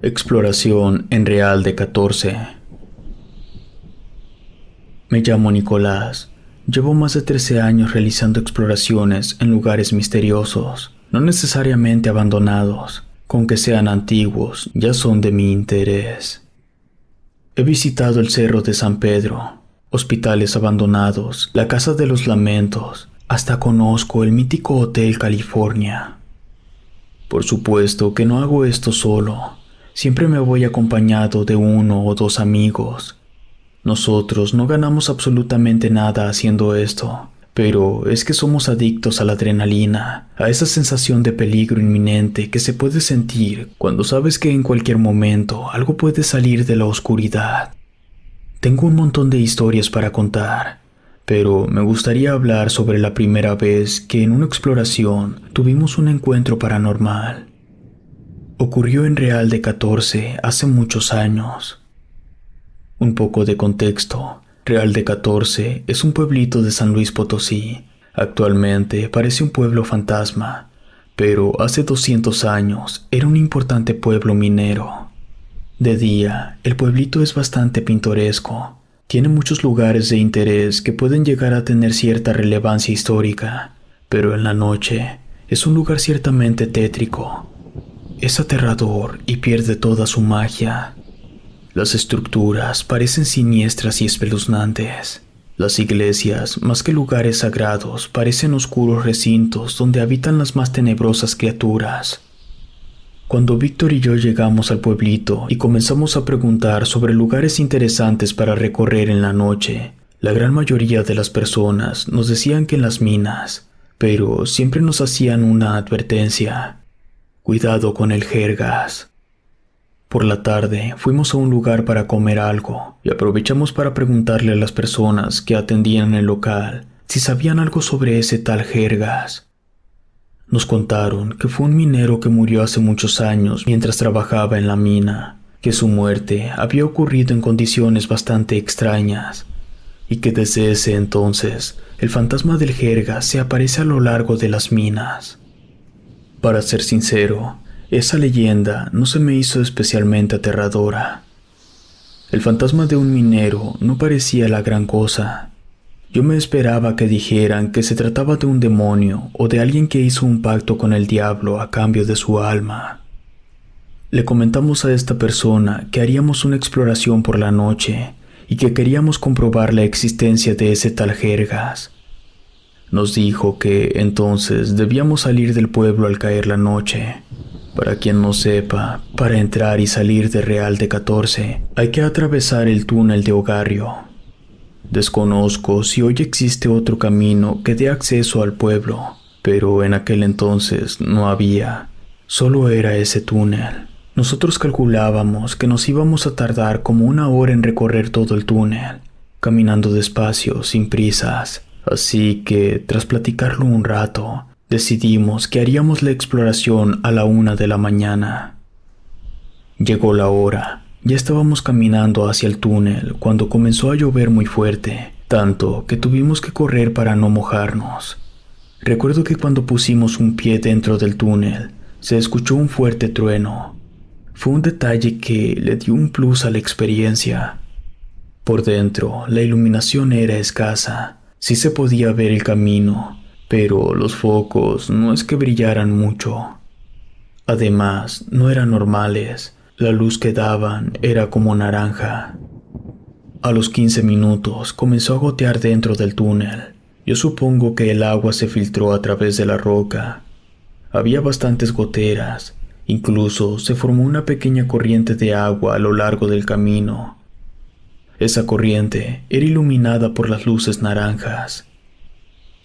Exploración en Real de 14. Me llamo Nicolás. Llevo más de 13 años realizando exploraciones en lugares misteriosos, no necesariamente abandonados, con que sean antiguos, ya son de mi interés. He visitado el Cerro de San Pedro, hospitales abandonados, la Casa de los Lamentos, hasta conozco el mítico Hotel California. Por supuesto que no hago esto solo. Siempre me voy acompañado de uno o dos amigos. Nosotros no ganamos absolutamente nada haciendo esto, pero es que somos adictos a la adrenalina, a esa sensación de peligro inminente que se puede sentir cuando sabes que en cualquier momento algo puede salir de la oscuridad. Tengo un montón de historias para contar, pero me gustaría hablar sobre la primera vez que en una exploración tuvimos un encuentro paranormal. Ocurrió en Real de 14 hace muchos años. Un poco de contexto. Real de 14 es un pueblito de San Luis Potosí. Actualmente parece un pueblo fantasma, pero hace 200 años era un importante pueblo minero. De día, el pueblito es bastante pintoresco. Tiene muchos lugares de interés que pueden llegar a tener cierta relevancia histórica, pero en la noche es un lugar ciertamente tétrico. Es aterrador y pierde toda su magia. Las estructuras parecen siniestras y espeluznantes. Las iglesias, más que lugares sagrados, parecen oscuros recintos donde habitan las más tenebrosas criaturas. Cuando Víctor y yo llegamos al pueblito y comenzamos a preguntar sobre lugares interesantes para recorrer en la noche, la gran mayoría de las personas nos decían que en las minas, pero siempre nos hacían una advertencia. Cuidado con el jergas. Por la tarde fuimos a un lugar para comer algo y aprovechamos para preguntarle a las personas que atendían el local si sabían algo sobre ese tal jergas. Nos contaron que fue un minero que murió hace muchos años mientras trabajaba en la mina, que su muerte había ocurrido en condiciones bastante extrañas y que desde ese entonces el fantasma del jergas se aparece a lo largo de las minas. Para ser sincero, esa leyenda no se me hizo especialmente aterradora. El fantasma de un minero no parecía la gran cosa. Yo me esperaba que dijeran que se trataba de un demonio o de alguien que hizo un pacto con el diablo a cambio de su alma. Le comentamos a esta persona que haríamos una exploración por la noche y que queríamos comprobar la existencia de ese tal jergas. Nos dijo que entonces debíamos salir del pueblo al caer la noche. Para quien no sepa, para entrar y salir de Real de 14 hay que atravesar el túnel de Ogarrio. Desconozco si hoy existe otro camino que dé acceso al pueblo, pero en aquel entonces no había, solo era ese túnel. Nosotros calculábamos que nos íbamos a tardar como 1 hora en recorrer todo el túnel, caminando despacio, sin prisas. Así que, tras platicarlo un rato, decidimos que haríamos la exploración a la 1 de la mañana. Llegó la hora. Ya estábamos caminando hacia el túnel cuando comenzó a llover muy fuerte, tanto que tuvimos que correr para no mojarnos. Recuerdo que cuando pusimos un pie dentro del túnel, se escuchó un fuerte trueno. Fue un detalle que le dio un plus a la experiencia. Por dentro, la iluminación era escasa. Sí se podía ver el camino, pero los focos no es que brillaran mucho. Además, no eran normales. La luz que daban era como naranja. A los 15 minutos comenzó a gotear dentro del túnel. Yo supongo que el agua se filtró a través de la roca. Había bastantes goteras. Incluso se formó una pequeña corriente de agua a lo largo del camino. Esa corriente era iluminada por las luces naranjas.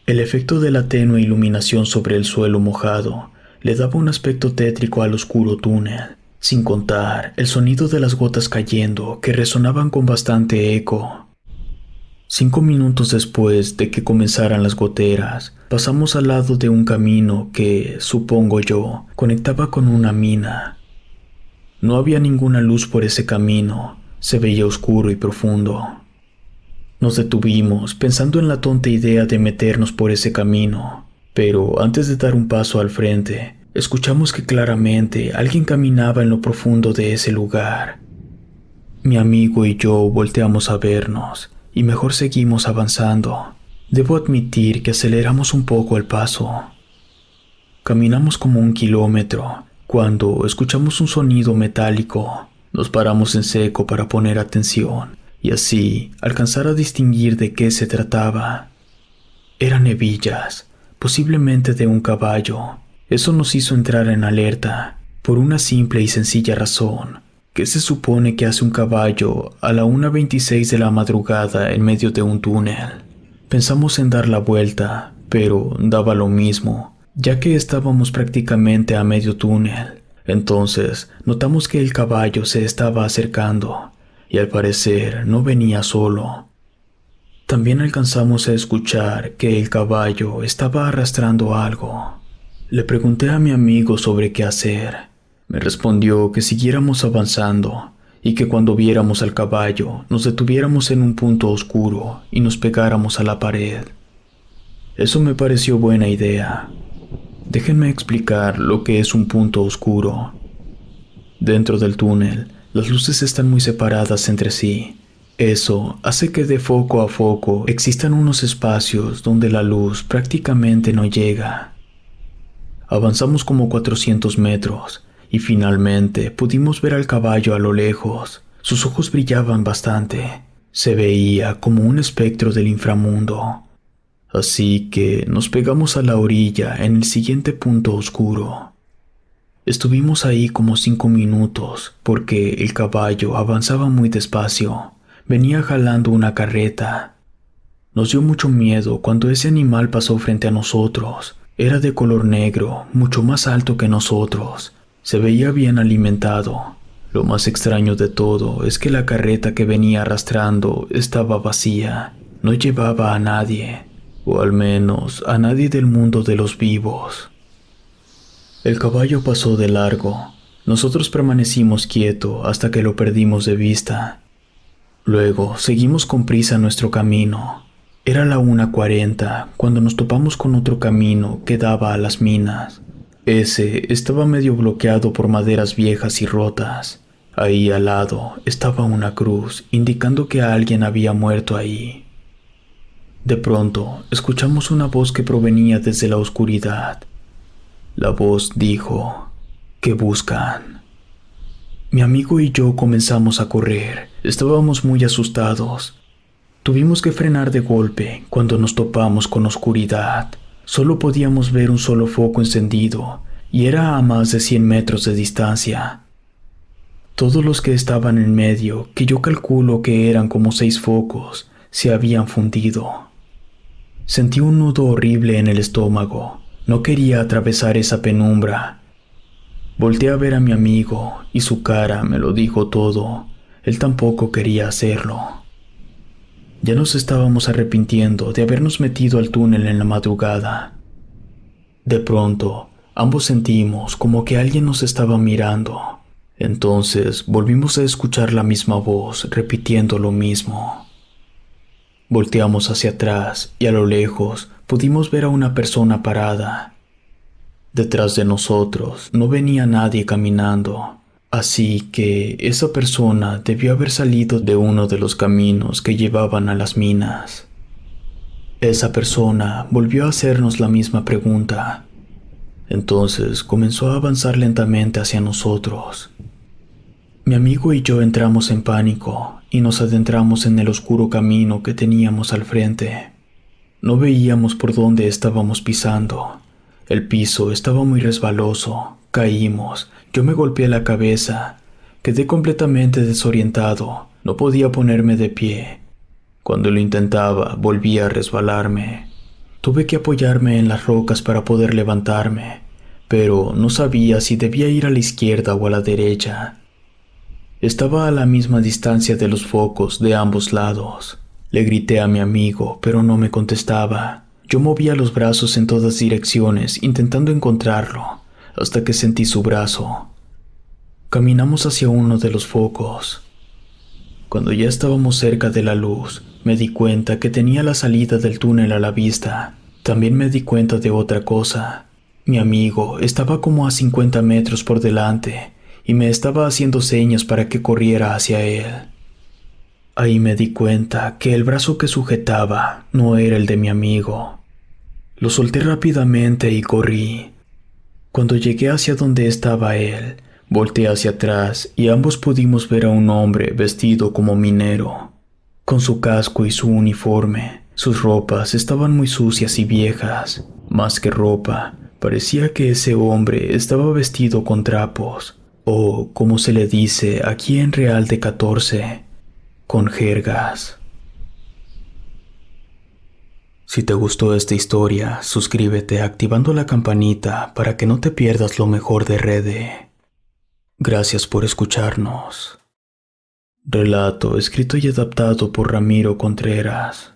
El efecto de la tenue iluminación sobre el suelo mojado le daba un aspecto tétrico al oscuro túnel, sin contar el sonido de las gotas cayendo que resonaban con bastante eco. 5 minutos después de que comenzaran las goteras, pasamos al lado de un camino que, supongo yo, conectaba con una mina. No había ninguna luz por ese camino. Se veía oscuro y profundo. Nos detuvimos pensando en la tonta idea de meternos por ese camino, pero antes de dar un paso al frente, escuchamos que claramente alguien caminaba en lo profundo de ese lugar. Mi amigo y yo volteamos a vernos y mejor seguimos avanzando. Debo admitir que aceleramos un poco el paso. Caminamos como 1 kilómetro cuando escuchamos un sonido metálico. Nos paramos en seco para poner atención y así alcanzar a distinguir de qué se trataba. Eran hebillas, posiblemente de un caballo. Eso nos hizo entrar en alerta por una simple y sencilla razón. ¿Qué se supone que hace un caballo a la 1:26 de la madrugada en medio de un túnel? Pensamos en dar la vuelta, pero daba lo mismo, ya que estábamos prácticamente a medio túnel. Entonces notamos que el caballo se estaba acercando, y al parecer no venía solo. También alcanzamos a escuchar que el caballo estaba arrastrando algo. Le pregunté a mi amigo sobre qué hacer. Me respondió que siguiéramos avanzando y que cuando viéramos al caballo nos detuviéramos en un punto oscuro y nos pegáramos a la pared. Eso me pareció buena idea. Déjenme explicar lo que es un punto oscuro. Dentro del túnel, las luces están muy separadas entre sí. Eso hace que de foco a foco existan unos espacios donde la luz prácticamente no llega. Avanzamos como 400 metros y finalmente pudimos ver al caballo a lo lejos. Sus ojos brillaban bastante. Se veía como un espectro del inframundo. Así que nos pegamos a la orilla en el siguiente punto oscuro. Estuvimos ahí como 5 minutos porque el caballo avanzaba muy despacio. Venía jalando una carreta. Nos dio mucho miedo cuando ese animal pasó frente a nosotros. Era de color negro, mucho más alto que nosotros. Se veía bien alimentado. Lo más extraño de todo es que la carreta que venía arrastrando estaba vacía. No llevaba a nadie, o al menos a nadie del mundo de los vivos. El caballo pasó de largo. Nosotros permanecimos quietos hasta que lo perdimos de vista. Luego seguimos con prisa nuestro camino. Era la 1:40 cuando nos topamos con otro camino que daba a las minas. Ese estaba medio bloqueado por maderas viejas y rotas. Ahí al lado estaba una cruz indicando que alguien había muerto ahí. De pronto escuchamos una voz que provenía desde la oscuridad. La voz dijo: ¿qué buscan? Mi amigo y yo comenzamos a correr. Estábamos muy asustados. Tuvimos que frenar de golpe cuando nos topamos con oscuridad. Solo podíamos ver un solo foco encendido y era a más de 100 metros de distancia. Todos los que estaban en medio, que yo calculo que eran como 6 focos, se habían fundido. Sentí un nudo horrible en el estómago. No quería atravesar esa penumbra. Volteé a ver a mi amigo y su cara me lo dijo todo. Él tampoco quería hacerlo. Ya nos estábamos arrepintiendo de habernos metido al túnel en la madrugada. De pronto, ambos sentimos como que alguien nos estaba mirando. Entonces volvimos a escuchar la misma voz repitiendo lo mismo. Volteamos hacia atrás y a lo lejos pudimos ver a una persona parada. Detrás de nosotros no venía nadie caminando, así que esa persona debió haber salido de uno de los caminos que llevaban a las minas. Esa persona volvió a hacernos la misma pregunta. Entonces comenzó a avanzar lentamente hacia nosotros. Mi amigo y yo entramos en pánico y nos adentramos en el oscuro camino que teníamos al frente. No veíamos por dónde estábamos pisando. El piso estaba muy resbaloso. Caímos. Yo me golpeé la cabeza. Quedé completamente desorientado. No podía ponerme de pie. Cuando lo intentaba, volvía a resbalarme. Tuve que apoyarme en las rocas para poder levantarme, pero no sabía si debía ir a la izquierda o a la derecha. Estaba a la misma distancia de los focos de ambos lados. Le grité a mi amigo, pero no me contestaba. Yo movía los brazos en todas direcciones intentando encontrarlo, hasta que sentí su brazo. Caminamos hacia uno de los focos. Cuando ya estábamos cerca de la luz, me di cuenta que tenía la salida del túnel a la vista. También me di cuenta de otra cosa. Mi amigo estaba como a 50 metros por delante y me estaba haciendo señas para que corriera hacia él. Ahí me di cuenta que el brazo que sujetaba no era el de mi amigo. Lo solté rápidamente y corrí. Cuando llegué hacia donde estaba él, volteé hacia atrás y ambos pudimos ver a un hombre vestido como minero. Con su casco y su uniforme, sus ropas estaban muy sucias y viejas. Más que ropa, parecía que ese hombre estaba vestido con trapos, o como se le dice aquí en Real de 14, con jergas. Si te gustó esta historia, suscríbete activando la campanita para que no te pierdas lo mejor de Rede. Gracias por escucharnos. Relato escrito y adaptado por Ramiro Contreras.